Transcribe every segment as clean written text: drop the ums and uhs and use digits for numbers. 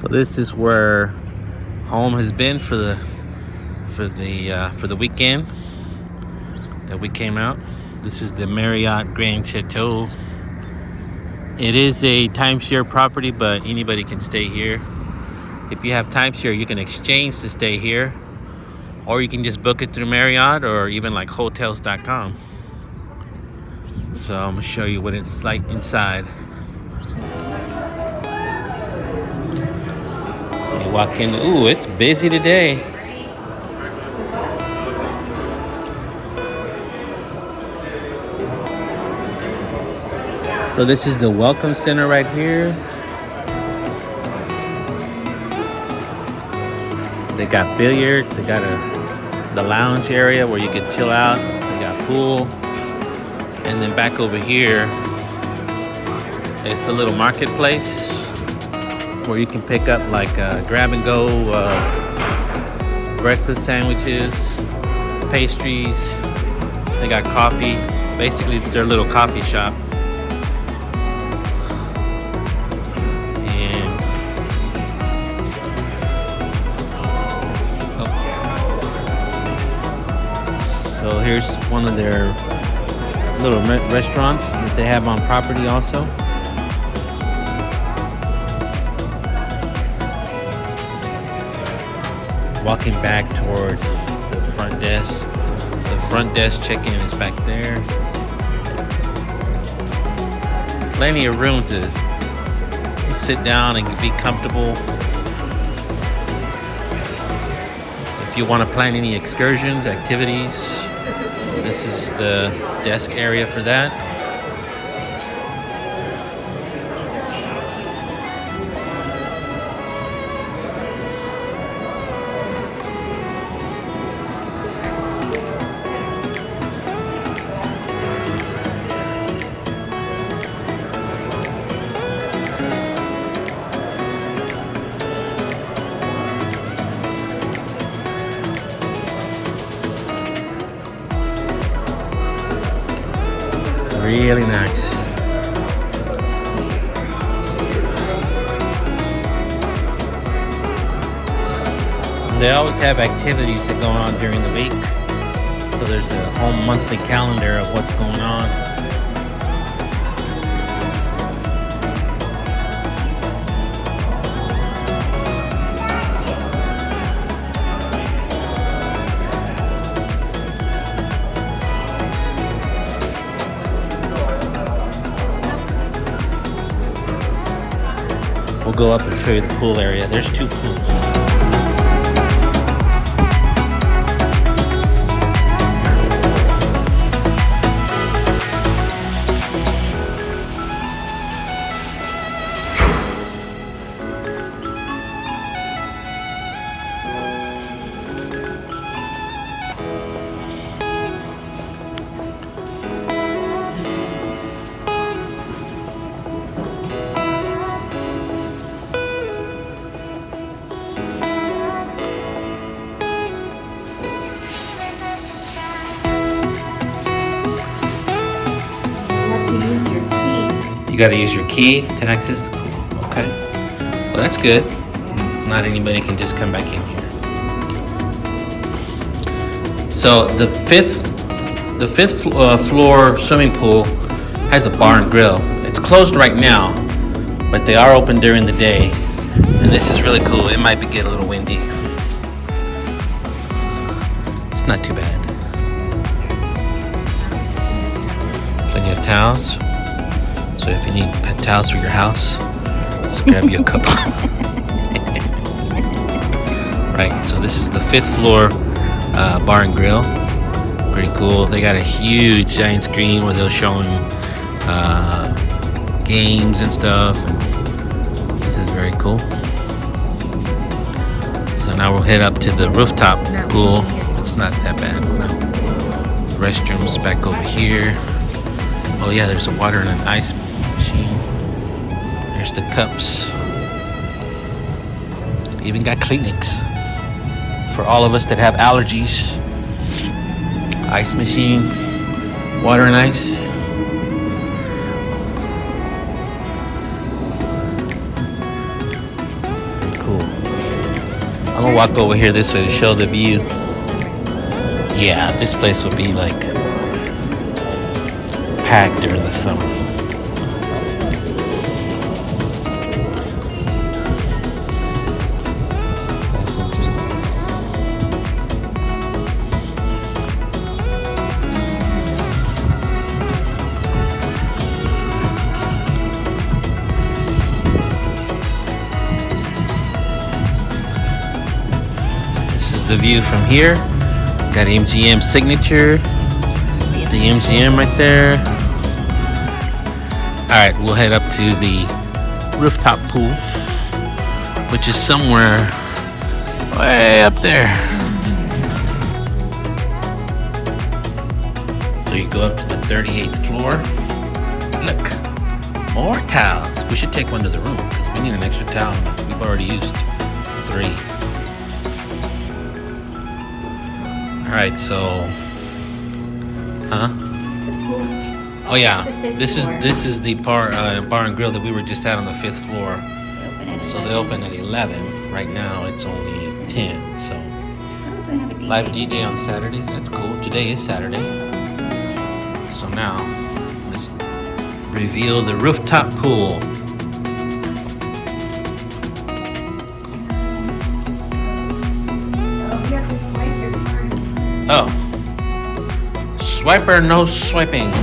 So this is where home has been for the weekend that we came out. This is the Marriott Grand Chateau. It is a timeshare property, but anybody can stay here. If you have timeshare, you can exchange to stay here, or you can just book it through Marriott or even like hotels.com. So I'm gonna show you what it's like inside. So you walk in. Ooh, it's busy today. So this is the welcome center right here. They got billiards. They got the lounge area where you can chill out. They got pool. And then back over here is the little marketplace where you can pick up like grab and go breakfast sandwiches, pastries. They got coffee. Basically, it's their little coffee shop. So here's one of their little restaurants that they have on property also. Walking back towards the front desk. The front desk check-in is back there. Plenty of room to sit down and be comfortable. If you want to plan any excursions, activities, this is the desk area for that. Really nice. They always have activities that go on during the week. So there's a whole monthly calendar of what's going on. We'll go up and show you the pool area. There's two pools. You got to use your key to access the pool. Okay. Well, that's good. Not anybody can just come back in here. So the fifth floor swimming pool has a bar and grill. It's closed right now, but they are open during the day. And this is really cool. It might get a little windy. It's not too bad. Plenty of towels. So if you need pet towels for your house, just grab you a couple. Right, so this is the 5th floor bar and grill. Pretty cool. They got a huge giant screen where they'll show games and stuff. And this is very cool. So now we'll head up to the rooftop pool. It's not that bad. Restrooms back over here. Oh yeah, there's a water and an ice machine. There's the cups. Even got Kleenex for all of us that have allergies. Ice machine, water and ice. Very I'm gonna walk over here this way to show the view. Yeah, this place will be like packed during the summer. That's interesting. This is the view from here. Got MGM signature. The MGM right there. Alright, we'll head up to the rooftop pool, which is somewhere way up there. So you go up to the 38th floor. Look, more towels. We should take one to the room because we need an extra towel. We've already used 3. Alright, so oh yeah, this is the bar and grill that we were just at on the 5th floor. So they open at 11. Right now it's only 10. So live DJ on Saturdays. That's cool. Today is Saturday. So now let's reveal the rooftop pool. Oh, swiper, no swiping.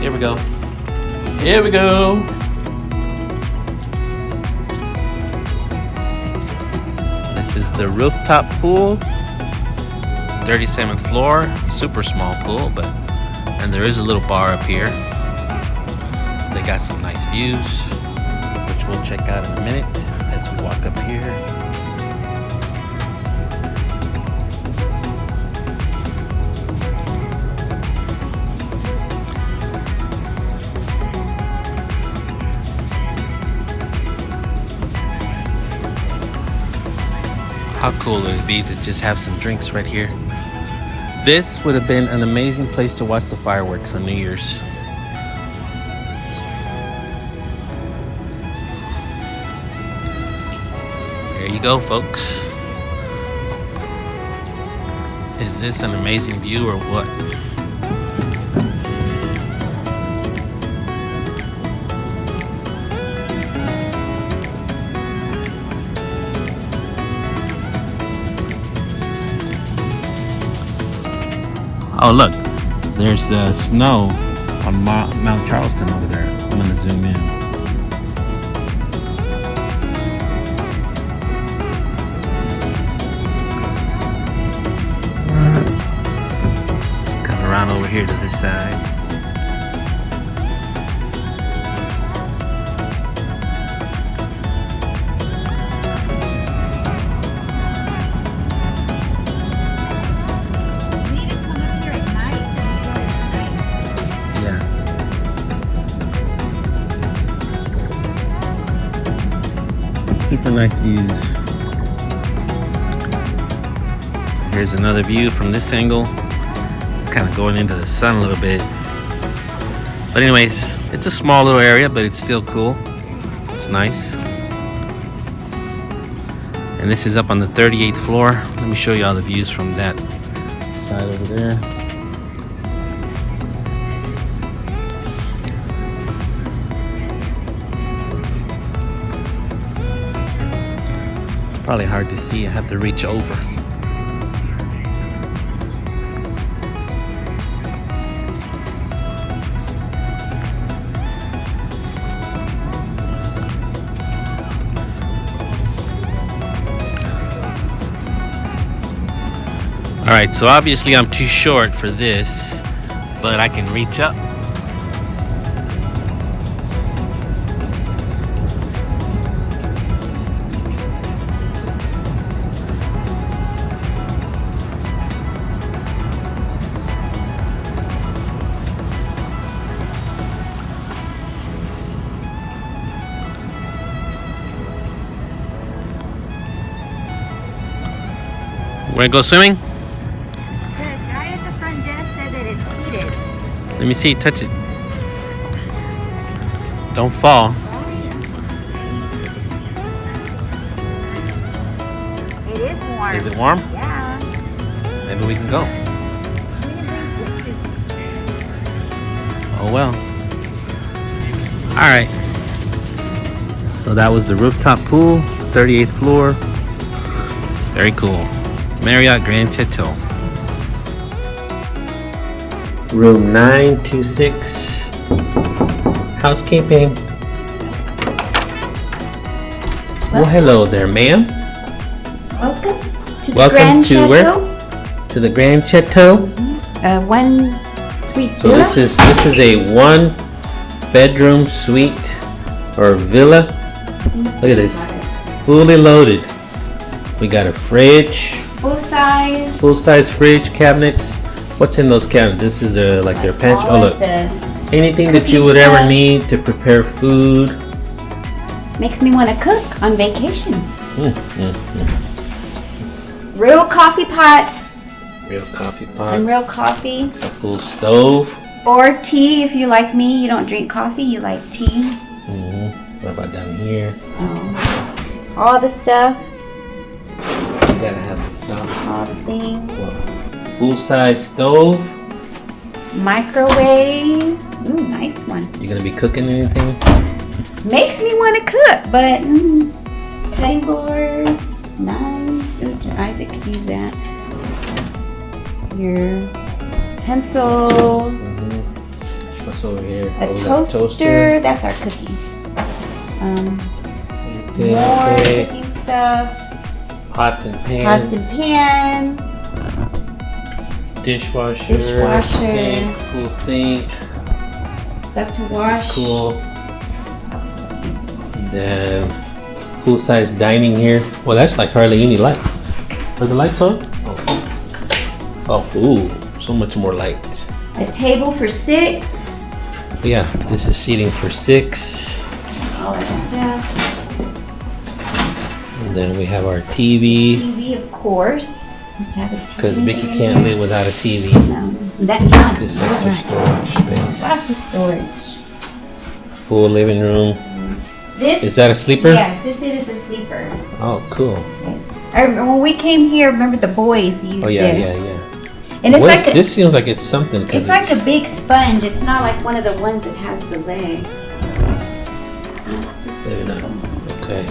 Here we go. Here we go. This is the rooftop pool, 37th floor. Super small pool, and there is a little bar up here. They got some nice views, which we'll check out in a minute as we walk up here. How cool would it be to just have some drinks right here? This would have been an amazing place to watch the fireworks on New Year's. There you go, folks. Is this an amazing view or what? Oh look, there's snow on Mount Charleston over there. I'm gonna zoom in. Let's come around over here to this side. Super nice views. Here's another view from this angle. It's kind of going into the sun a little bit. But anyways, it's a small little area, but it's still cool. It's nice. And this is up on the 38th floor. Let me show you all the views from that side over there. Probably hard to see. I have to reach over. All right, so obviously I'm too short for this, but I can reach up. Wanna go swimming? The guy at the front desk said that it's heated. Let me see, touch it. Don't fall. warm. Is it warm? Yeah. Maybe we can go. Oh well. Alright. So that was the rooftop pool, 38th floor. Very cool. Marriott Grand Chateau. Room 926. Housekeeping. Well, hello there, ma'am. Welcome to the Welcome Grand to Chateau. where? To the Grand Chateau. One suite So villa. this is a 1-bedroom suite or villa. Look at this, fully loaded. We got a fridge, Full size. full-size fridge, cabinets. What's in those cabinets? This is like their pantry. All Oh of look, the anything that you cooking would ever stuff. need to prepare food. Makes me want to cook on vacation. Mm. Real coffee pot Real coffee pot, and real coffee. a full stove. Or tea if you like me. You don't drink coffee, you like tea. What about down here? All the stuff, You gotta have the stuff. all the things. Full-size stove. Microwave. Ooh, nice one. You gonna be cooking anything? Makes me want to cook, but cutting board, knives. Ooh, Isaac could use that. Your utensils, What's over here? a Oh, we got toaster. That's our cooking. More Okay. cooking stuff. Pots and pans. Pots and pans. Dishwasher. Dishwasher. Sink. Full sink. Stuff to This wash. is cool. And then full-size dining here. Well, that's like hardly any light. Are the lights on? Oh, ooh, so much more light. A table for 6. Yeah, this is seating for 6. All our stuff. And then we have our TV, TV, of course. because Mickey can't live without a TV. No, that not. This extra storage space. Lots of storage. Full living room. This. Is that a sleeper? Yes, this is a sleeper. Oh, cool. I remember when we came here. Remember the boys used Oh yeah, this. yeah. And it's What like is- this seems like it's something. 'Cause it's like a big sponge. It's not like one of the ones that has the legs. It's just Maybe not. a Okay.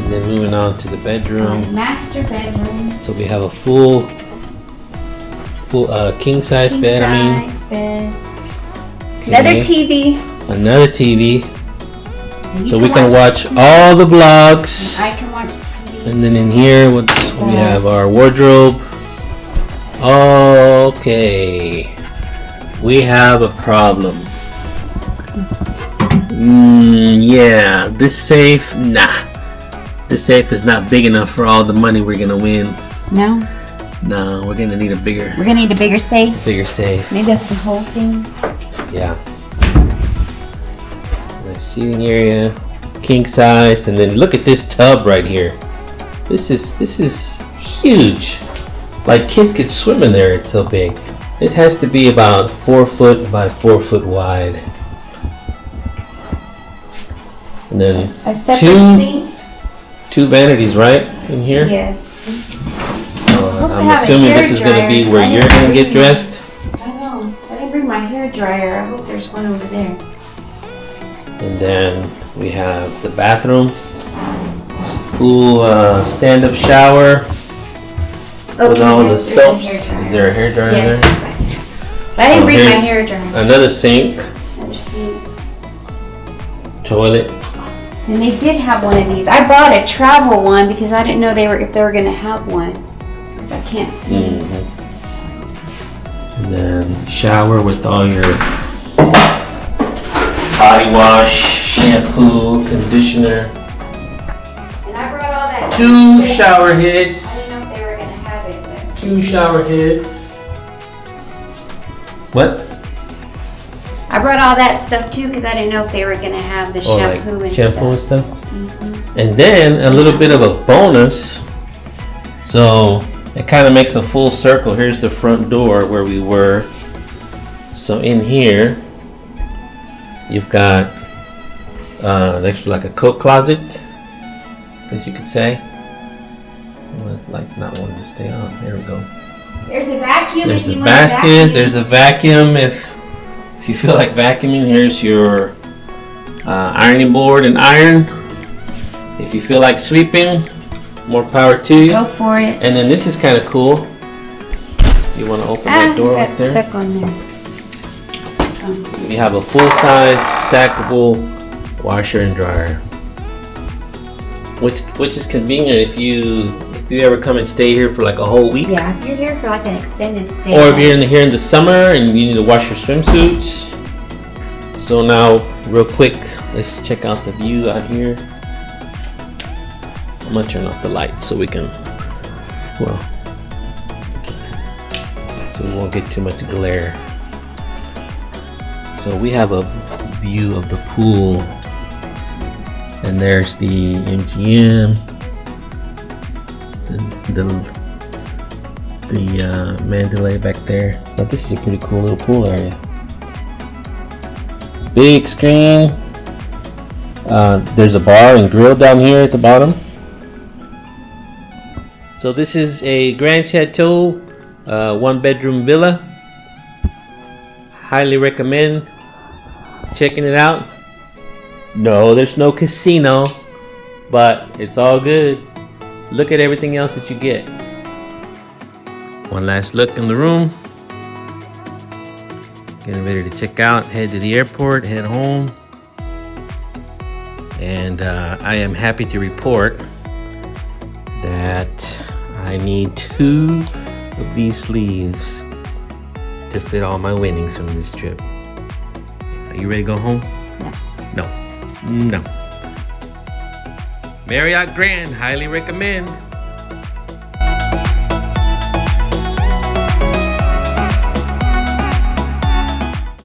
And then moving on to the bedroom. master bedroom. So we have a full king size King bed. I mean, size bed. okay. Another TV. Another TV. You So we can watch all the vlogs. I can watch TV. And then in here, we have our wardrobe. Okay, we have a problem. Yeah, this safe, nah. This safe is not big enough for all the money we're gonna win. No, No, we're gonna need a bigger we're gonna need a bigger safe. safe. Maybe that's the whole thing. Yeah. The seating area, king size, and then look at this tub right here. This is huge. Like kids could swim in there. It's so big. This has to be about 4 foot by 4 foot wide. And then A separate sink. two vanities, right, in here. Yes. So they I'm have a assuming this is gonna hairdryer, be 'cause where I you're didn't gonna get bring dressed. I know. I didn't bring my hair dryer. I hope there's one over there. And then we have the bathroom. Full stand-up shower with all the yes, there's a soaps. hairdryer. Is there a hairdryer Yes. there? it's back there. So I didn't bring my here's hair dryer. Another sink, Another sink. toilet. And they did have one of these. I bought a travel one because I didn't know if they were gonna have one. Because I can't see. And then shower with all your body wash, shampoo, conditioner. And I brought all that. 2 shower I heads. didn't know if they were gonna have it, but 2 shower heads. What? I brought all that stuff too because I didn't know if they were gonna have the Oh, like shampoo and shampoo stuff. and stuff. And then a little bit of a bonus. So it kind of makes a full circle. Here's the front door where we were. So in here, you've got an extra like a coat closet, as you could say. Light's not wanting to stay on. There we go. There's a vacuum. There's if a you want a basket. vacuum. There's a vacuum if you feel like vacuuming. Here's your ironing board and iron. If you feel like sweeping, more power to you. Go for it. And then this is kind of cool. You want to open that door right there? Stuck on there. You have a full-size stackable washer and dryer, which is convenient if you ever come and stay here for like a whole week. Yeah, if you're here for like an extended stay. Or if you're here in the summer and you need to wash your swimsuits. So now, real quick, let's check out the view out here. I'm gonna turn off the lights so we can, so we won't get too much glare. So we have a view of the pool, and there's the MGM, the Mandalay back there. But this is a pretty cool little pool area. Big screen. There's a bar and grill down here at the bottom. So this is a Grand Chateau, 1-bedroom villa. Highly recommend checking it out. No, there's no casino, but it's all good. Look at everything else that you get. One last look in the room. Getting ready to check out, head to the airport, head home. And I am happy to report that I need 2 of these sleeves to fit all my winnings from this trip. Are you ready to go home? No. No. Marriott Grand, highly recommend.